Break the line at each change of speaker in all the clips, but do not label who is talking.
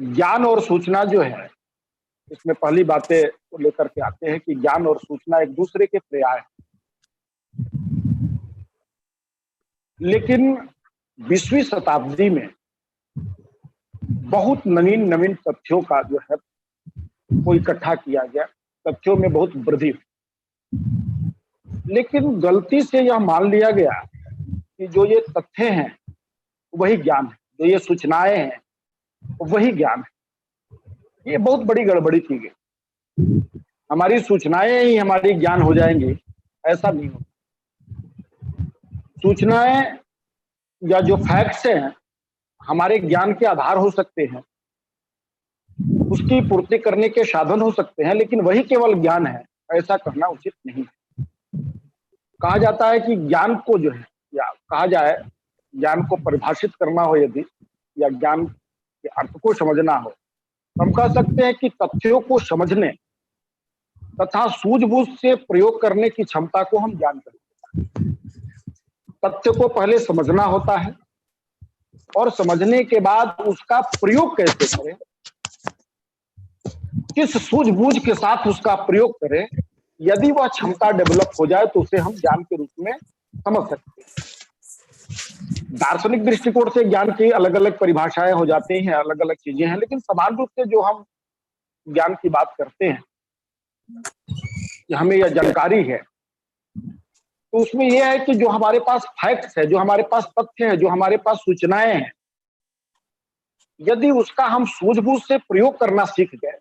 ज्ञान और सूचना जो है, इसमें पहली बातें को लेकर के आते हैं कि ज्ञान और सूचना एक दूसरे के पर्याय हैं। लेकिन 20वीं शताब्दी में बहुत नवीन नवीन तथ्यों का जो है को इकट्ठा किया गया, तथ्यों में बहुत वृद्धि हुई। लेकिन गलती से यह मान लिया गया कि जो ये तथ्य हैं वही ज्ञान है, जो ये सूचनाएं हैं वही ज्ञान है। ये बहुत बड़ी गड़बड़ी की गई। हमारी सूचनाएं ही हमारी ज्ञान हो जाएंगी, ऐसा नहीं होता। सूचनाएं या जो फैक्ट्स हैं हमारे ज्ञान के आधार हो सकते हैं, उसकी पूर्ति करने के साधन हो सकते हैं, लेकिन वही केवल ज्ञान है, ऐसा कहना उचित नहीं है। कहा जाता है कि ज्ञान को जो है, या कहा जाए ज्ञान को परिभाषित करना हो यदि, या ज्ञान के अर्थ को समझना हो, हम कह सकते हैं कि तथ्यों को समझने तथा सूझबूझ से प्रयोग करने की क्षमता को हम ज्ञान कहते हैं। तथ्य को पहले समझना होता है और समझने के बाद उसका प्रयोग कैसे करें, किस सूझबूझ के साथ उसका प्रयोग करें, यदि वह क्षमता डेवलप हो जाए तो उसे हम ज्ञान के रूप में समझ सकते हैं। दार्शनिक दृष्टिकोण से ज्ञान की अलग अलग परिभाषाएं हो जाती हैं, अलग अलग चीजें हैं, लेकिन समान रूप से जो हम ज्ञान की बात करते हैं कि हमें यह जानकारी है, तो उसमें यह है कि जो हमारे पास फैक्ट्स है, जो हमारे पास तथ्य है, जो हमारे पास सूचनाएं हैं, यदि उसका हम सूझबूझ से प्रयोग करना सीख गए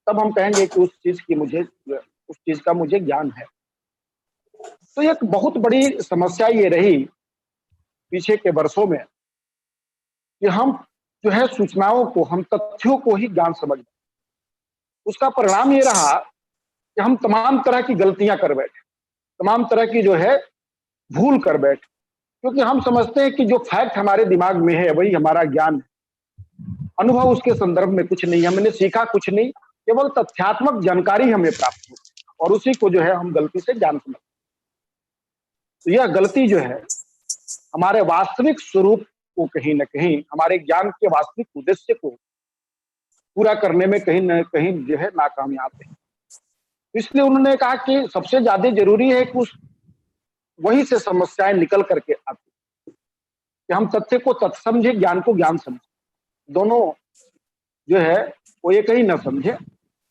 तब हम कहेंगे कि उस चीज का मुझे ज्ञान है। तो एक बहुत बड़ी समस्या ये रही पीछे के वर्षों में कि हम जो है सूचनाओं को, हम तथ्यों को ही ज्ञान समझ गए। उसका परिणाम ये रहा कि हम तमाम तरह की गलतियां कर बैठे, तमाम तरह की जो है भूल कर बैठे, क्योंकि हम समझते हैं कि जो फैक्ट हमारे दिमाग में है वही हमारा ज्ञान है। अनुभव उसके संदर्भ में कुछ नहीं, हमने सीखा कुछ नहीं, केवल तथ्यात्मक जानकारी हमें प्राप्त हुई और उसी को जो है हम गलती से ज्ञान समझते। तो यह गलती जो है हमारे वास्तविक स्वरूप को कहीं न कहीं, हमारे ज्ञान के वास्तविक उद्देश्य को पूरा करने में कहीं न कहीं जो है नाकामयाब है। इसलिए उन्होंने कहा कि सबसे ज्यादा जरूरी है कि उस वही से समस्याएं निकल करके आती कि हम तथ्य को तथ्य समझे, ज्ञान को ज्ञान समझे। दोनों जो है वो एक ही न समझे,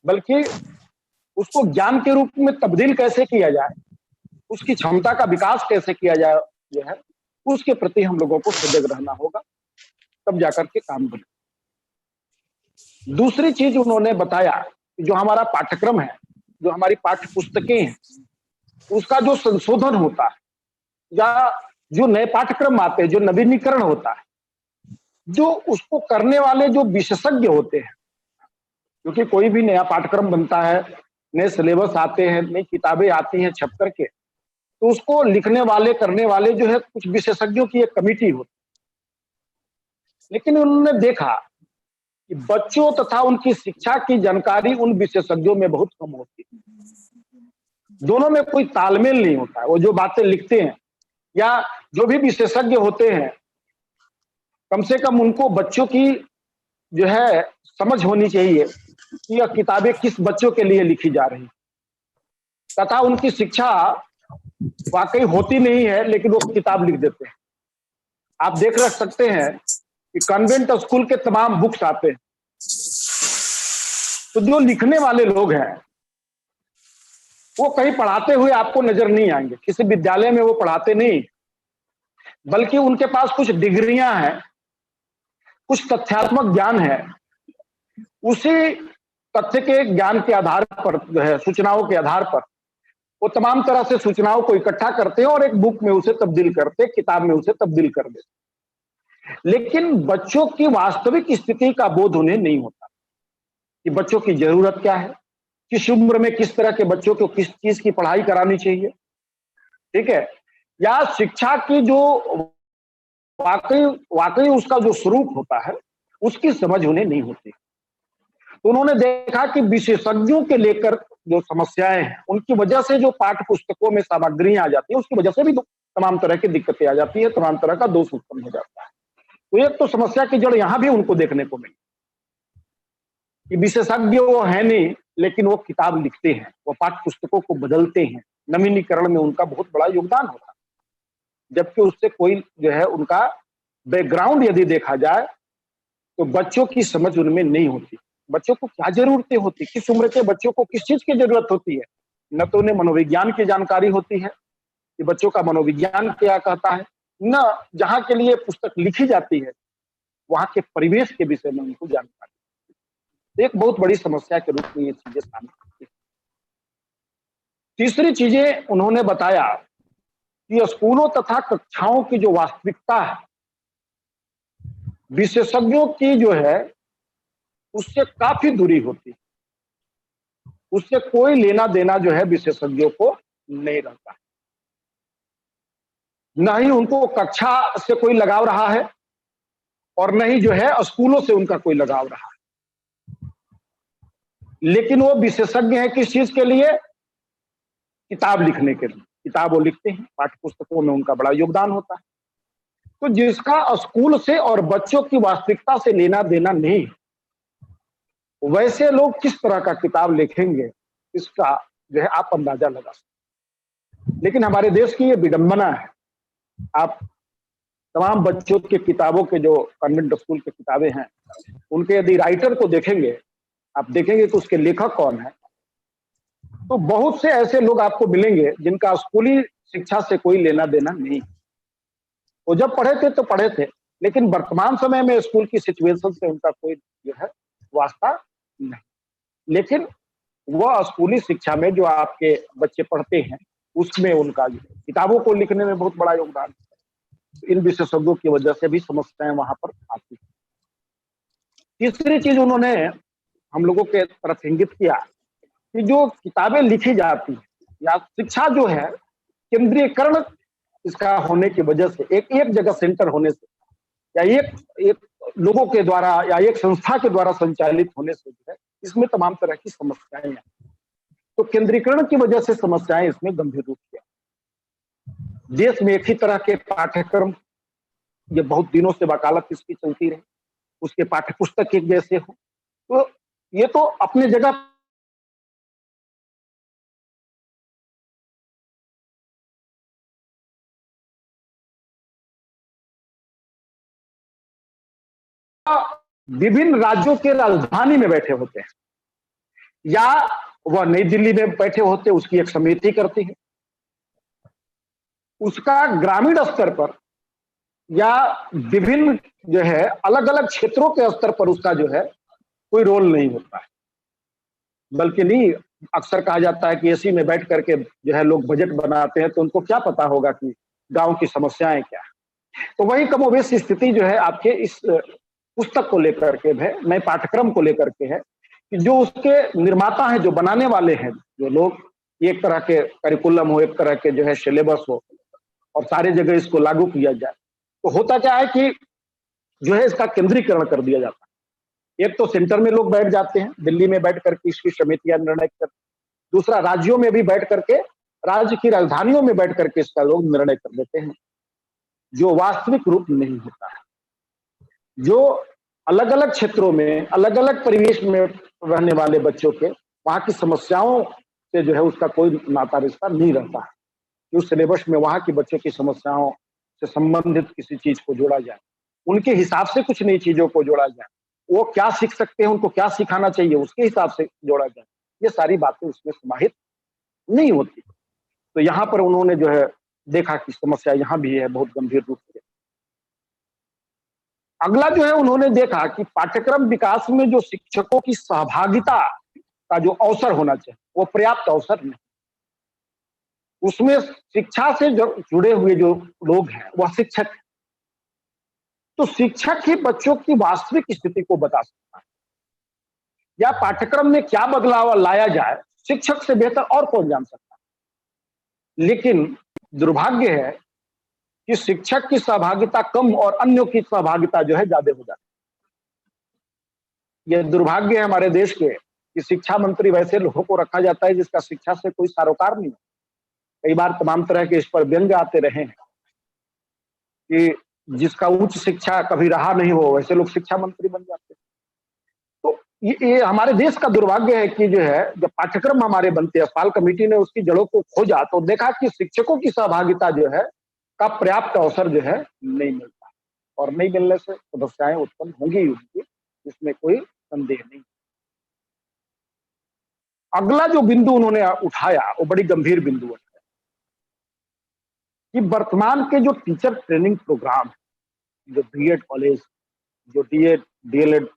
बल्कि उसको ज्ञान के रूप में तब्दील कैसे किया जाए, उसकी क्षमता का विकास कैसे किया जाए, जो है उसके प्रति हम लोगों को सजग रहना होगा, तब जाकर के काम बने। दूसरी चीज उन्होंने बताया कि जो हमारा पाठ्यक्रम है, जो हमारी पाठ्य पुस्तकें हैं, उसका जो संशोधन होता है या जो नए पाठ्यक्रम आते हैं, जो नवीनीकरण होता है, जो उसको करने वाले जो विशेषज्ञ होते हैं, क्योंकि कोई भी नया पाठ्यक्रम बनता है, नए सिलेबस आते हैं, नई किताबें आती हैं छप करके, तो उसको लिखने वाले, करने वाले जो है कुछ विशेषज्ञों की एक कमेटी होती है। लेकिन उन्होंने देखा कि बच्चों तथा उनकी शिक्षा की जानकारी उन विशेषज्ञों में बहुत कम होती है। दोनों में कोई तालमेल नहीं होता है। वो जो बातें लिखते हैं या जो भी विशेषज्ञ होते हैं, कम से कम उनको बच्चों की जो है समझ होनी चाहिए कि यह किताबें किस बच्चों के लिए लिखी जा रही, तथा उनकी शिक्षा वाकई होती नहीं है, लेकिन वो किताब लिख देते हैं। आप देख रख सकते हैं कि कॉन्वेंट स्कूल के तमाम बुक्स आते हैं, तो जो लिखने वाले लोग हैं वो कहीं पढ़ाते हुए आपको नजर नहीं आएंगे, किसी विद्यालय में वो पढ़ाते नहीं, बल्कि उनके पास कुछ डिग्रियां हैं, कुछ तथ्यात्मक ज्ञान है, उसी तथ्य के ज्ञान के आधार पर जो है, सूचनाओं के आधार पर वो तमाम तरह से सूचनाओं को इकट्ठा करते हैं और एक बुक में उसे तब्दील करते, किताब में उसे तब्दील कर देते। लेकिन बच्चों की वास्तविक स्थिति का बोध उन्हें नहीं होता कि बच्चों की जरूरत क्या है, किस उम्र में किस तरह के बच्चों को किस चीज की पढ़ाई करानी चाहिए, ठीक है, या शिक्षा की जो वाकई वाकई उसका जो स्वरूप होता है उसकी समझ उन्हें नहीं होती। तो उन्होंने देखा कि विशेषज्ञों के लेकर जो समस्याएं हैं, उनकी वजह से जो पाठ्य पुस्तकों में सामग्रियां आ जाती है, उसकी वजह से भी तमाम तरह की दिक्कतें आ जाती है, तमाम तरह का दोष उत्पन्न हो जाता है। तो एक तो समस्या की जड़ यहां भी उनको देखने को मिली। कि विशेषज्ञ वो है नहीं, लेकिन वो किताब लिखते हैं, वो पाठ्य पुस्तकों को बदलते हैं, नवीनीकरण में उनका बहुत बड़ा योगदान होता है। जबकि उससे कोई जो है उनका बैकग्राउंड यदि देखा जाए तो बच्चों की समझ उनमें नहीं होती। बच्चों को क्या जरूरतें होती, किस उम्र के बच्चों को किस चीज की जरूरत होती है। न तो उन्हें मनोविज्ञान की जानकारी होती है कि बच्चों का मनोविज्ञान क्या कहता है, न जहाँ के लिए पुस्तक लिखी जाती है वहां के परिवेश के विषय में उनको जानकारी। एक बहुत बड़ी समस्या के रूप में ये चीजें सामने आती है। तीसरी चीजें उन्होंने बताया कि स्कूलों तथा कक्षाओं की जो वास्तविकता है, विशेषज्ञों की जो है उससे काफी दूरी होती है, उससे कोई लेना देना जो है विशेषज्ञों को नहीं रहता है। न ही उनको कक्षा से कोई लगाव रहा है और न ही जो है स्कूलों से उनका कोई लगाव रहा है। लेकिन वो विशेषज्ञ है किस चीज के लिए? किताब लिखने के लिए। किताब वो लिखते हैं, पाठ्य पुस्तकों में उनका बड़ा योगदान होता है। तो जिसका स्कूल से और बच्चों की वास्तविकता से लेना देना नहीं, वैसे लोग किस तरह का किताब लिखेंगे, इसका जो है आप अंदाजा लगा सकते। लेकिन हमारे देश की ये विडंबना है। आप तमाम बच्चों के किताबों के जो कन्वेंट स्कूल की किताबें हैं, उनके यदि राइटर को देखेंगे, आप देखेंगे कि उसके लेखक कौन है, तो बहुत से ऐसे लोग आपको मिलेंगे जिनका स्कूली शिक्षा से कोई लेना देना नहीं। वो जब पढ़े थे तो पढ़े थे, लेकिन वर्तमान समय में स्कूल की सिचुएशन से उनका कोई जो है वास्ता नहीं। लेकिन वह स्कूली शिक्षा में जो आपके बच्चे पढ़ते हैं, उसमें उनका किताबों को लिखने में बहुत बड़ा योगदान है। इन विशेषज्ञों की वजह से भी समस्याएं वहां पर आती है। तीसरी चीज उन्होंने हम लोगों के तरफ इंगित किया कि जो किताबें लिखी जाती है या शिक्षा जो है, केंद्रीयकरण इसका होने की वजह से, एक एक जगह सेंटर होने से या एक लोगों के द्वारा या एक संस्था के द्वारा संचालित होने से जो है इसमें तमाम तरह की समस्याएं हैं। तो केंद्रीकरण की वजह से समस्याएं इसमें गंभीर रूप से, देश में एक ही तरह के पाठ्यक्रम ये बहुत दिनों से वकालत इसकी चलती रही, उसके पाठ्य पुस्तक एक जैसे हो, तो ये तो अपने जगह विभिन्न राज्यों के राजधानी में बैठे होते हैं या वह नई दिल्ली में बैठे होते, उसकी एक समिति करती है। उसका ग्रामीण स्तर पर या विभिन्न जो है अलग अलग क्षेत्रों के स्तर पर उसका जो है कोई रोल नहीं होता है। बल्कि नहीं, अक्सर कहा जाता है कि एसी में बैठ करके जो है लोग बजट बनाते हैं, तो उनको क्या पता होगा कि गांव की समस्याएं क्या है। तो वही कमोबेश स्थिति जो है आपके इस पुस्तक को लेकर के है, नए पाठ्यक्रम को लेकर के है, कि जो उसके निर्माता हैं, जो बनाने वाले हैं, जो लोग, एक तरह के करिकुलम हो, एक तरह के जो है सिलेबस हो और सारे जगह इसको लागू किया जाए, तो होता क्या है कि जो है इसका केंद्रीकरण कर दिया जाता है। एक तो सेंटर में लोग बैठ जाते हैं, दिल्ली में बैठ करके इसकी समितियां निर्णय करती, दूसरा राज्यों में भी बैठ करके, राज्य की राजधानियों में बैठ करके इसका लोग निर्णय कर देते हैं, जो वास्तविक रूप नहीं होता है। जो अलग अलग क्षेत्रों में अलग अलग परिवेश में रहने वाले बच्चों के वहां की समस्याओं से जो है उसका कोई नाता रिश्ता नहीं रहता है कि उस सिलेबस में वहां के बच्चों की समस्याओं से संबंधित किसी चीज को जोड़ा जाए, उनके हिसाब से कुछ नई चीजों को जोड़ा जाए, वो क्या सीख सकते हैं, उनको क्या सिखाना चाहिए, उसके हिसाब से जोड़ा जाए। ये सारी बातें उसमें समाहित नहीं होती। तो यहाँ पर उन्होंने जो है देखा कि समस्या यहाँ भी है बहुत गंभीर रूप से। अगला जो है उन्होंने देखा कि पाठ्यक्रम विकास में जो शिक्षकों की सहभागिता का जो अवसर होना चाहिए, वो पर्याप्त अवसर नहीं। उसमें शिक्षा से जुड़े हुए जो लोग हैं वह शिक्षक हैं। तो शिक्षक ही बच्चों की वास्तविक स्थिति को बता सकता है, या पाठ्यक्रम में क्या बदलाव लाया जाए शिक्षक से बेहतर और कौन जान सकता है। लेकिन दुर्भाग्य है कि शिक्षक की सहभागिता कम और अन्यों की सहभागिता जो है ज्यादा हो जाती है। यह दुर्भाग्य है हमारे देश के कि शिक्षा मंत्री वैसे लोगों को रखा जाता है जिसका शिक्षा से कोई सरोकार नहीं हो। कई बार तमाम तरह के इस पर व्यंग्य आते रहे हैं कि जिसका उच्च शिक्षा कभी रहा नहीं हो, वैसे लोग शिक्षा मंत्री बन जाते हैं। तो ये हमारे देश का दुर्भाग्य है कि जो है जब पाठ्यक्रम हमारे बनते हैं, पाल कमेटी ने उसकी जड़ों को खोजा तो देखा कि शिक्षकों की सहभागिता जो है का पर्याप्त अवसर जो है नहीं मिलता, और नहीं मिलने से समस्याएं उत्पन्न होंगी ही होंगी, इसमें कोई संदेह नहीं। अगला जो बिंदु उन्होंने उठाया वो बड़ी गंभीर बिंदु है कि वर्तमान के जो टीचर ट्रेनिंग प्रोग्राम है, जो बीएड कॉलेज, जो डीएड डीएलएड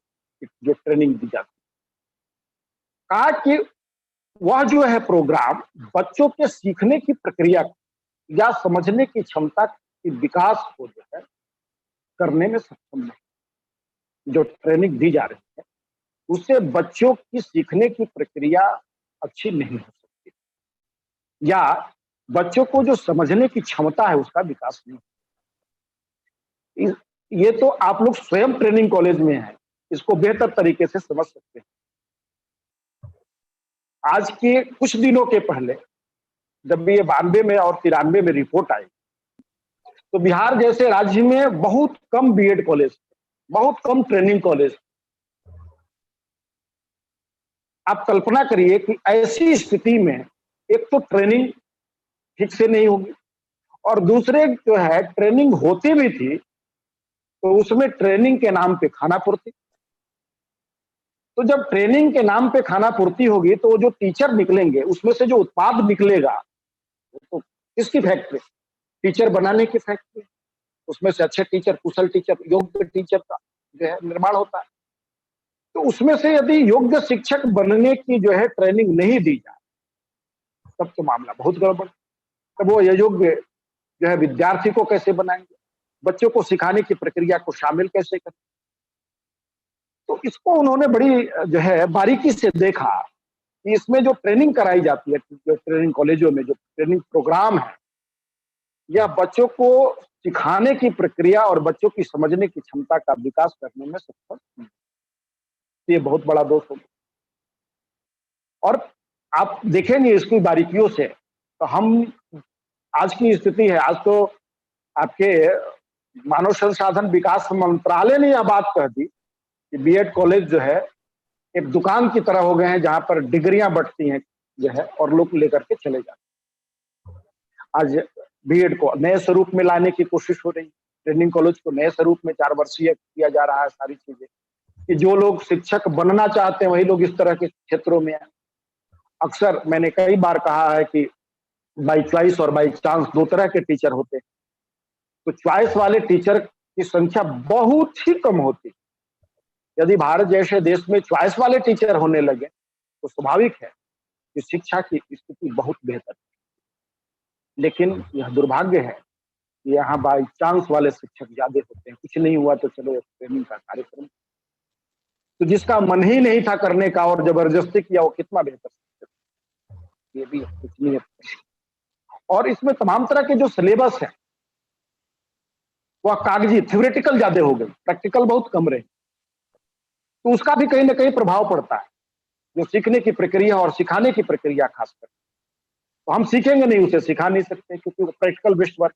जो ट्रेनिंग दी जाती है, कहा कि वह जो है प्रोग्राम बच्चों के सीखने की प्रक्रिया या समझने की क्षमता की विकास को जो है करने में सक्षम नहीं। जो ट्रेनिंग दी जा रही है उससे बच्चों की सीखने की प्रक्रिया अच्छी नहीं हो सकती, या बच्चों को जो समझने की क्षमता है उसका विकास नहीं। ये तो आप लोग स्वयं ट्रेनिंग कॉलेज में हैं, इसको बेहतर तरीके से समझ सकते हैं। आज के कुछ दिनों के पहले जब ये 92 में और 93 में रिपोर्ट आई तो बिहार जैसे राज्य में बहुत कम बीएड कॉलेज, बहुत कम ट्रेनिंग कॉलेज। आप कल्पना करिए कि ऐसी स्थिति में एक तो ट्रेनिंग ठीक से नहीं होगी, और दूसरे जो है ट्रेनिंग होती भी थी तो उसमें ट्रेनिंग के नाम पे खाना पूर्ति। तो जब ट्रेनिंग के नाम पे खाना पूर्ति होगी तो जो टीचर निकलेंगे उसमें से जो उत्पाद निकलेगा वो तो किसकी फैक्ट्री? टीचर बनाने की फैक्ट्री। उसमें से अच्छे टीचर, कुशल टीचर, योग्य टीचर का जो है निर्माण होता है। तो उसमें से यदि योग्य शिक्षक बनने की जो है ट्रेनिंग नहीं दी जाए तब तो मामला बहुत गड़बड़। तब वो अयोग्य जो है विद्यार्थी को कैसे बनाएंगे, बच्चों को सिखाने की प्रक्रिया को शामिल कैसे करें? तो इसको उन्होंने बड़ी जो है बारीकी से देखा कि इसमें जो ट्रेनिंग कराई जाती है, जो ट्रेनिंग कॉलेजों में जो ट्रेनिंग प्रोग्राम है, या बच्चों को सिखाने की प्रक्रिया और बच्चों की समझने की क्षमता का विकास करने में सक्षम नहीं। ये बहुत बड़ा दोष होगा। और आप देखेंगे इसकी बारीकियों से तो हम आज की स्थिति है, आज तो आपके मानव संसाधन विकास मंत्रालय ने यह बात कह दी कि बीएड कॉलेज जो है एक दुकान की तरह हो गए हैं जहां पर डिग्रियां बंटती हैं जो है और लोग लेकर के चले जाते हैं। आज बीएड को नए स्वरूप में लाने की कोशिश हो रही है, ट्रेनिंग कॉलेज को नए स्वरूप में 4 वर्षीय किया जा रहा है। सारी चीजें कि जो लोग शिक्षक बनना चाहते हैं वही लोग इस तरह के क्षेत्रों में आए। अक्सर मैंने कई बार कहा है कि बाई चॉइस और बाई चांस दो तरह के टीचर होते हैं। तो चॉइस वाले टीचर की संख्या बहुत ही कम होती है। यदि भारत जैसे देश में चॉइस वाले टीचर होने लगे तो स्वाभाविक है कि शिक्षा की स्थिति बहुत बेहतर है। लेकिन यह दुर्भाग्य है कि यहाँ बाई चांस वाले शिक्षक ज्यादा होते हैं। कुछ नहीं हुआ तो चलो एक ट्रेनिंग का कार्यक्रम, तो जिसका मन ही नहीं था करने का और जबरदस्ती किया वो कितना बेहतर शिक्षक, ये भी कुछ नहीं है। और इसमें तमाम तरह के जो सिलेबस है वह कागजी थ्योरेटिकल ज्यादा हो गए, प्रैक्टिकल बहुत कम रहे। तो उसका भी कहीं ना कहीं प्रभाव पड़ता है जो सीखने की प्रक्रिया और सिखाने की प्रक्रिया खासकर। तो हम सीखेंगे नहीं, उसे सिखा नहीं सकते क्योंकि वो प्रैक्टिकल बेस्ड वर्क।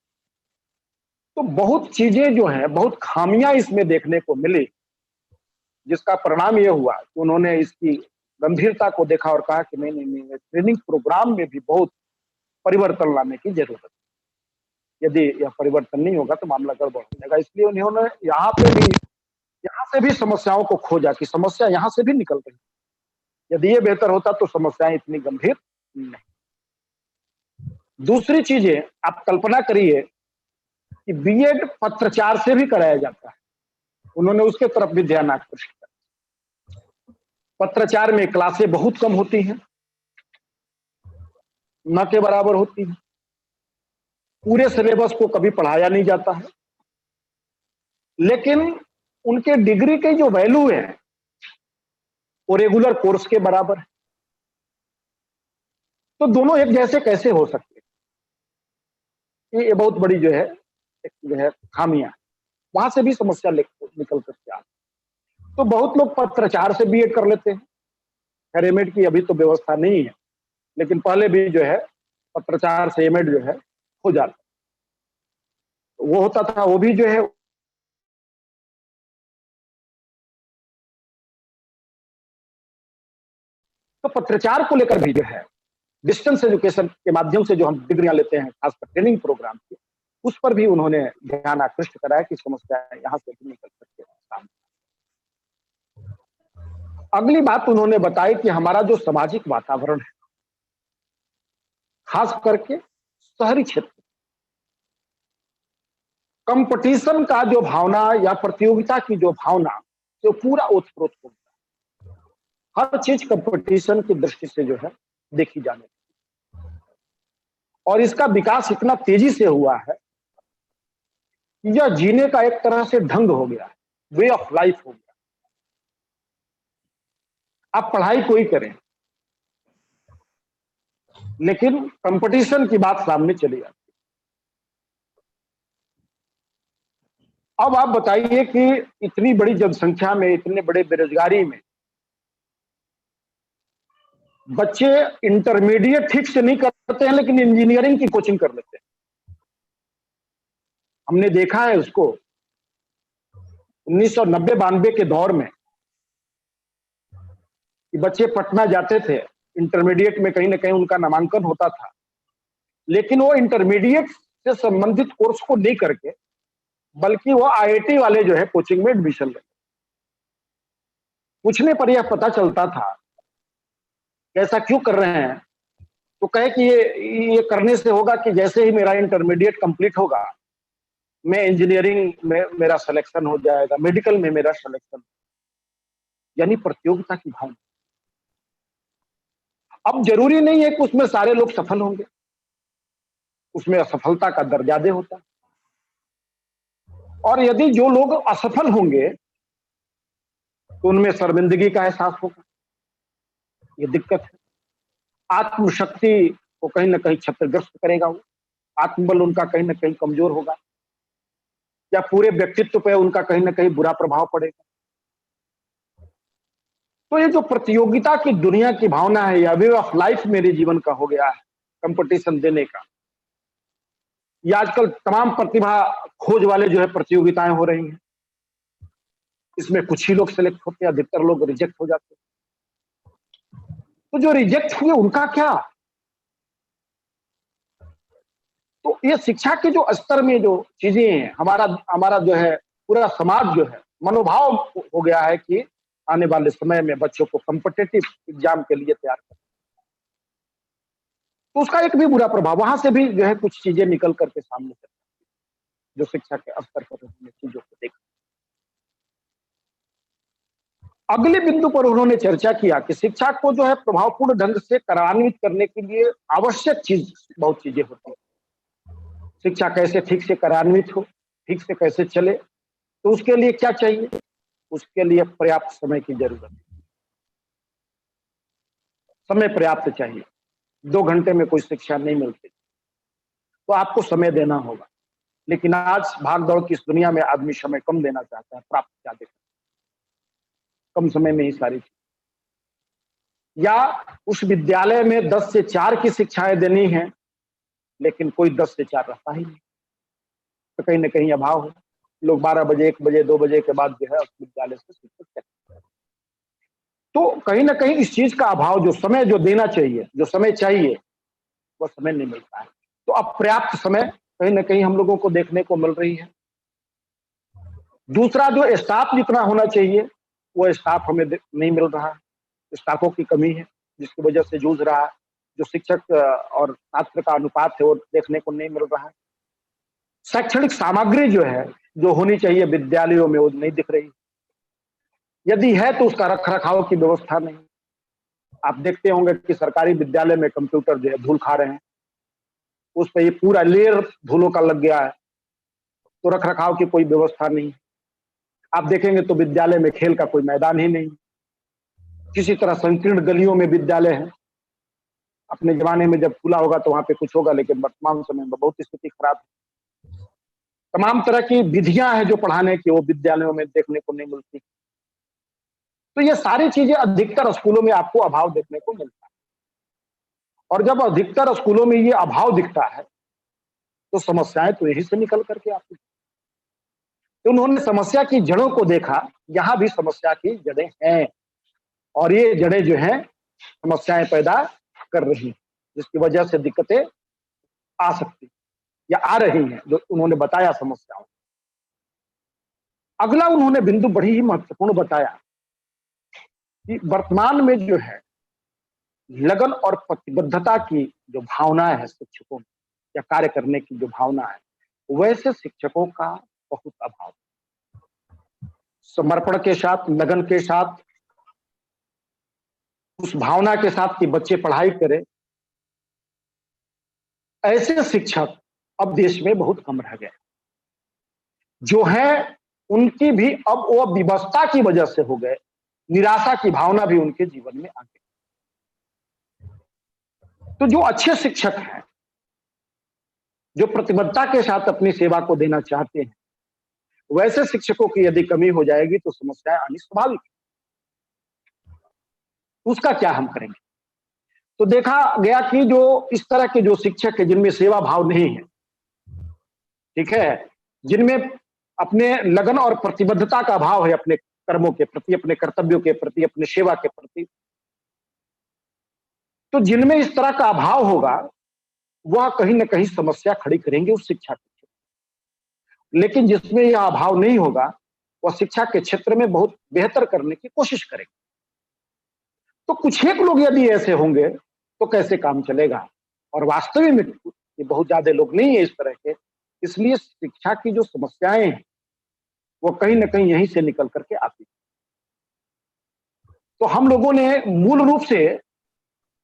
तो बहुत चीजें जो हैं, बहुत खामियां इसमें देखने को मिली, जिसका परिणाम ये हुआ कि उन्होंने इसकी गंभीरता को देखा और कहा कि नहीं नहीं नहीं, ट्रेनिंग प्रोग्राम में भी बहुत परिवर्तन लाने की जरूरत है। यदि यह परिवर्तन नहीं होगा तो मामला गड़बड़ हो जाएगा। इसलिए उन्होंने यहाँ से भी समस्याओं को खोजा कि समस्या यहाँ से भी निकल रही है। यदि ये बेहतर होता तो समस्याएं इतनी गंभीर नहीं। दूसरी चीजें आप कल्पना करिए कि बीएड पत्राचार से भी कराया जाता है। उन्होंने उसके तरफ भी ध्यान आकर्षित किया। पत्राचार में क्लासें बहुत कम होती हैं, न के बराबर होती हैं। पूरे सिलेबस को कभी पढ़ाया नहीं जाता है, लेकिन उनके डिग्री की जो वैल्यू है वो रेगुलर कोर्स के बराबर है। तो दोनों एक जैसे कैसे हो सकते हैं? ये बहुत बड़ी जो है एक जो है खामियां, वहां से भी समस्या निकल करके आती। तो बहुत लोग पत्राचार से बीएड कर लेते हैं। खैर एमएड की अभी तो व्यवस्था नहीं है, लेकिन पहले भी जो है पत्राचार से एमएड जो है हो जाता, वो होता था। वो भी जो है तो पत्राचार को लेकर भी जो है डिस्टेंस एजुकेशन के माध्यम से जो हम डिग्रियां लेते हैं, खासकर ट्रेनिंग प्रोग्राम की, उस पर भी उन्होंने ध्यान आकृष्ट कराया कि समस्या यहाँ से भी निकल सकते हैं। अगली बात उन्होंने बताई कि हमारा जो सामाजिक वातावरण है, खास करके शहरी क्षेत्र, कंपटीशन का जो भावना या प्रतियोगिता की जो भावना, जो पूरा ओतप्रोत हो गया, हर चीज कंपटीशन की दृष्टि से जो है देखी जाने लगी। और इसका विकास इतना तेजी से हुआ है, यह जीने का एक तरह से ढंग हो गया, वे ऑफ लाइफ हो गया। आप पढ़ाई कोई करें, लेकिन कंपटीशन की बात सामने चली आती। अब आप बताइए कि इतनी बड़ी जनसंख्या में, इतने बड़े बेरोजगारी में, बच्चे इंटरमीडिएट ठीक से नहीं करते हैं, लेकिन इंजीनियरिंग की कोचिंग कर लेते हैं। हमने देखा है उसको 1990-92 के दौर में कि बच्चे पटना जाते थे, इंटरमीडिएट में कहीं ना कहीं उनका नामांकन होता था, लेकिन वो इंटरमीडिएट से संबंधित कोर्स को नहीं करके बल्कि वो आईआईटी वाले जो है कोचिंग में एडमिशन लेते। पूछने पर यह पता चलता था ऐसा क्यों कर रहे हैं, तो कहे कि ये करने से होगा कि जैसे ही मेरा इंटरमीडिएट कंप्लीट होगा, मैं इंजीनियरिंग में मेरा सिलेक्शन हो जाएगा, मेडिकल में मेरा सिलेक्शन, यानी प्रतियोगिता की भावना। अब जरूरी नहीं है कि उसमें सारे लोग सफल होंगे, उसमें असफलता का दर ज्यादा होता है। और यदि जो लोग असफल होंगे तो उनमें शर्मिंदगी का एहसास होगा, ये दिक्कत है। आत्मशक्ति को कहीं ना कहीं क्षतिग्रस्त करेगा, वो आत्मबल उनका कहीं ना कहीं कमजोर होगा, या पूरे व्यक्तित्व पे उनका कहीं ना कहीं बुरा प्रभाव पड़ेगा। तो ये जो प्रतियोगिता की दुनिया की भावना है, या वे ऑफ लाइफ मेरे जीवन का हो गया है, कंपटीशन देने का, ये आजकल तमाम प्रतिभा खोज वाले जो है प्रतियोगिताएं हो रही हैं, इसमें कुछ ही लोग सिलेक्ट होते हैं, अधिकतर लोग रिजेक्ट हो जाते हैं। तो जो रिजेक्ट हुए उनका क्या? तो ये शिक्षा के जो स्तर में जो चीजें हैं, हमारा हमारा जो है पूरा समाज जो है मनोभाव हो गया है कि आने वाले समय में बच्चों को कॉम्पिटिटिव एग्जाम के लिए तैयार करें, तो उसका एक भी बुरा प्रभाव वहां से भी जो है कुछ चीजें निकल करके सामने चल, जो शिक्षा के स्तर पर हमने चीजों को देखा। अगले बिंदु पर उन्होंने चर्चा किया कि शिक्षा को जो है प्रभावपूर्ण ढंग से कार्यान्वित करने के लिए आवश्यक चीज बहुत चीजें होती है। शिक्षा कैसे ठीक से कार्यान्वित हो, ठीक से कैसे चले, तो उसके लिए क्या चाहिए? उसके लिए पर्याप्त समय की जरूरत है। समय पर्याप्त चाहिए। 2 घंटे में कोई शिक्षा नहीं मिलती, तो आपको समय देना होगा। लेकिन आज भाग दौड़ की इस दुनिया में आदमी समय कम देना चाहता है, प्राप्त ज्यादा, कम समय में ही सारी चीज, या उस विद्यालय में 10 से 4 की शिक्षाएं देनी है, लेकिन कोई 10 से 4 रहता ही नहीं, तो कहीं ना कहीं अभाव है। लोग 12 बजे, 1 बजे, 2 बजे के बाद जो है उस विद्यालय से शिक्षित करते हैं। तो कहीं ना कहीं इस चीज का अभाव, जो समय जो देना चाहिए, जो समय चाहिए, वो समय नहीं मिलता है। तो अपर्याप्त समय कहीं ना कहीं हम लोगों को देखने को मिल रही है। दूसरा, जो स्टाफ जितना होना चाहिए वो स्टाफ हमें नहीं मिल रहा है, स्टाफों की कमी है, जिसकी वजह से जूझ रहा है। जो शिक्षक और छात्र का अनुपात है वो देखने को नहीं मिल रहा है। शैक्षणिक सामग्री जो है, जो होनी चाहिए विद्यालयों में, वो नहीं दिख रही। यदि है तो उसका रख रखाव की व्यवस्था नहीं। आप देखते होंगे कि सरकारी विद्यालय में कंप्यूटर जो है धूल खा रहे हैं, उस पर ये पूरा लेयर धूलों का लग गया है, तो रख रखाव की कोई व्यवस्था नहीं। आप देखेंगे तो विद्यालय में खेल का कोई मैदान ही नहीं, किसी तरह संकीर्ण गलियों में विद्यालय है। अपने जमाने में जब खुला होगा तो वहां पे कुछ होगा, लेकिन वर्तमान समय में बहुत स्थिति खराब है। तमाम तरह की विधियां हैं जो पढ़ाने की, वो विद्यालयों में देखने को नहीं मिलती। तो ये सारी चीजें अधिकतर स्कूलों में आपको अभाव देखने को मिलता है। और जब अधिकतर स्कूलों में ये अभाव दिखता है तो समस्याएं तो यही से निकल करके आती है। तो उन्होंने समस्या की जड़ों को देखा, यहां भी समस्या की जड़ें हैं, और ये जड़ें जो हैं समस्याएं पैदा कर रही हैं, जिसकी वजह से दिक्कतें आ सकती या आ रही हैं, जो उन्होंने बताया समस्याओं। अगला उन्होंने बिंदु बड़ी ही महत्वपूर्ण बताया कि वर्तमान में जो है लगन और प्रतिबद्धता की जो भावनाएं है शिक्षकों में, या कार्य करने की जो भावना है, वैसे शिक्षकों का बहुत अभाव। समर्पण के साथ, लगन के साथ, उस भावना के साथ कि बच्चे पढ़ाई करें, ऐसे शिक्षक अब देश में बहुत कम रह गए। जो है उनकी भी अब वो विवशता की वजह से हो गए, निराशा की भावना भी उनके जीवन में आ गई। तो जो अच्छे शिक्षक हैं, जो प्रतिबद्धता के साथ अपनी सेवा को देना चाहते हैं, वैसे शिक्षकों की यदि कमी हो जाएगी तो समस्याएं आनी स्वाभाविक है। उसका क्या हम करेंगे? तो देखा गया कि जो इस तरह के जो शिक्षक है जिनमें सेवा भाव नहीं है, ठीक है, जिनमें अपने लगन और प्रतिबद्धता का भाव है अपने कर्मों के प्रति, अपने कर्तव्यों के प्रति, अपने सेवा के प्रति, तो जिनमें इस तरह का अभाव होगा वह कहीं ना कहीं समस्या खड़ी करेंगे उस शिक्षा के क्षेत्र। लेकिन जिसमें यह अभाव नहीं होगा वह शिक्षा के क्षेत्र में बहुत बेहतर करने की कोशिश करेंगे। तो कुछ एक लोग यदि ऐसे होंगे तो कैसे काम चलेगा? और वास्तविक में ये बहुत ज्यादा लोग नहीं है इस तरह के, इसलिए शिक्षा की जो समस्याएं हैं वो कहीं ना कहीं यहीं से निकल करके आती है। तो हम लोगों ने मूल रूप से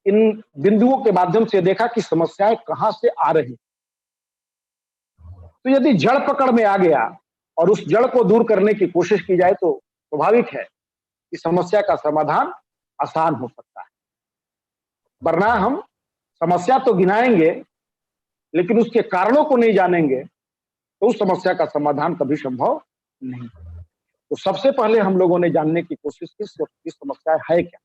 इन बिंदुओं के माध्यम से देखा कि समस्याएं कहां से आ रही। तो यदि जड़ पकड़ में आ गया और उस जड़ को दूर करने की कोशिश की जाए तो स्वाभाविक है कि समस्या का समाधान आसान हो सकता है। वरना हम समस्या तो गिनाएंगे लेकिन उसके कारणों को नहीं जानेंगे तो उस समस्या का समाधान कभी संभव नहीं। तो सबसे पहले हम लोगों ने जानने की कोशिश की समस्या है क्या,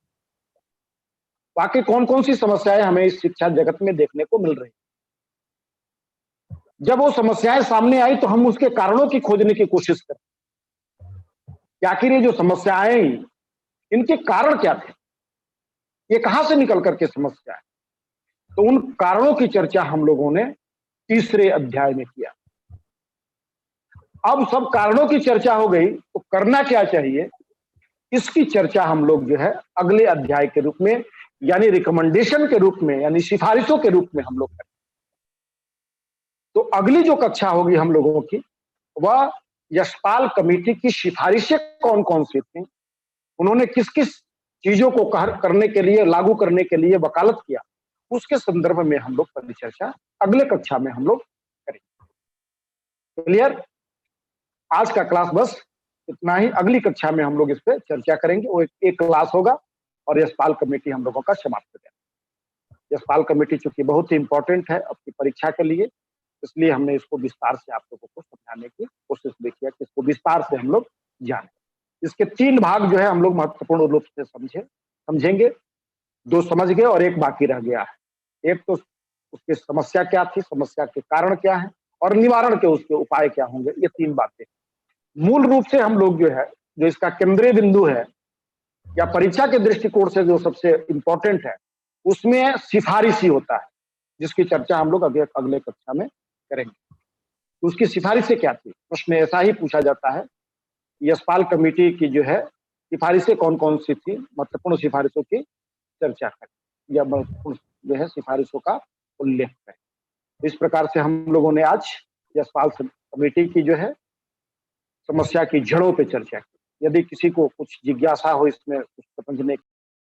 बाकी कौन कौन सी समस्याएं हमें इस शिक्षा जगत में देखने को मिल रही। जब वो समस्याएं सामने आई तो हम उसके कारणों की खोजने की कोशिश करें कि आखिर ये जो समस्याएं इनके कारण क्या थे, ये कहां से निकल करके समस्या है। तो उन कारणों की चर्चा हम लोगों ने तीसरे अध्याय में किया। अब सब कारणों की चर्चा हो गई तो करना क्या चाहिए, इसकी चर्चा हम लोग जो है अगले अध्याय के रूप में, यानी रिकमेंडेशन के रूप में, यानी सिफारिशों के रूप में हम लोग करें। तो अगली जो कक्षा होगी हम लोगों की वह यशपाल कमेटी की सिफारिशें कौन कौन सी थी, उन्होंने किस किस चीजों को करने के लिए, लागू करने के लिए वकालत किया, उसके संदर्भ में हम लोग परिचर्चा अगले कक्षा में हम लोग करेंगे। क्लियर? आज का क्लास बस इतना ही। अगली कक्षा में हम लोग इस पर चर्चा करेंगे। वो एक क्लास होगा और यशपाल कमेटी हम लोगों का समाप्त हो जाएगा। यशपाल कमेटी चूंकि बहुत ही इंपॉर्टेंट है आपकी परीक्षा के लिए, इसलिए हमने इसको विस्तार से आप लोगों को समझाने की कोशिश भी किया कि इसको विस्तार से हम लोग जाने। इसके 3 भाग जो है हम लोग महत्वपूर्ण रूप से समझेंगे। 2 समझ गए और 1 बाकी रह गया है। एक तो उसकी समस्या क्या थी, समस्या के कारण क्या है और निवारण के उसके उपाय क्या होंगे, ये 3 बातें मूल रूप से हम लोग जो है, जो इसका केंद्रीय बिंदु है या परीक्षा के दृष्टिकोण से जो सबसे इंपॉर्टेंट है, उसमें सिफारिश ही होता है, जिसकी चर्चा हम लोग अगले कक्षा में करेंगे। तो उसकी सिफारिशें क्या थी? प्रश्न ऐसा ही पूछा जाता है, यशपाल कमेटी की जो है सिफारिशें कौन कौन सी थी, महत्वपूर्ण सिफारिशों की चर्चा करें या महत्वपूर्ण जो है सिफारिशों का उल्लेख करें। इस प्रकार से हम लोगों ने आज यशपाल कमेटी की जो है समस्या की जड़ों पे चर्चा की। यदि किसी को कुछ जिज्ञासा हो इसमें कुछ समझने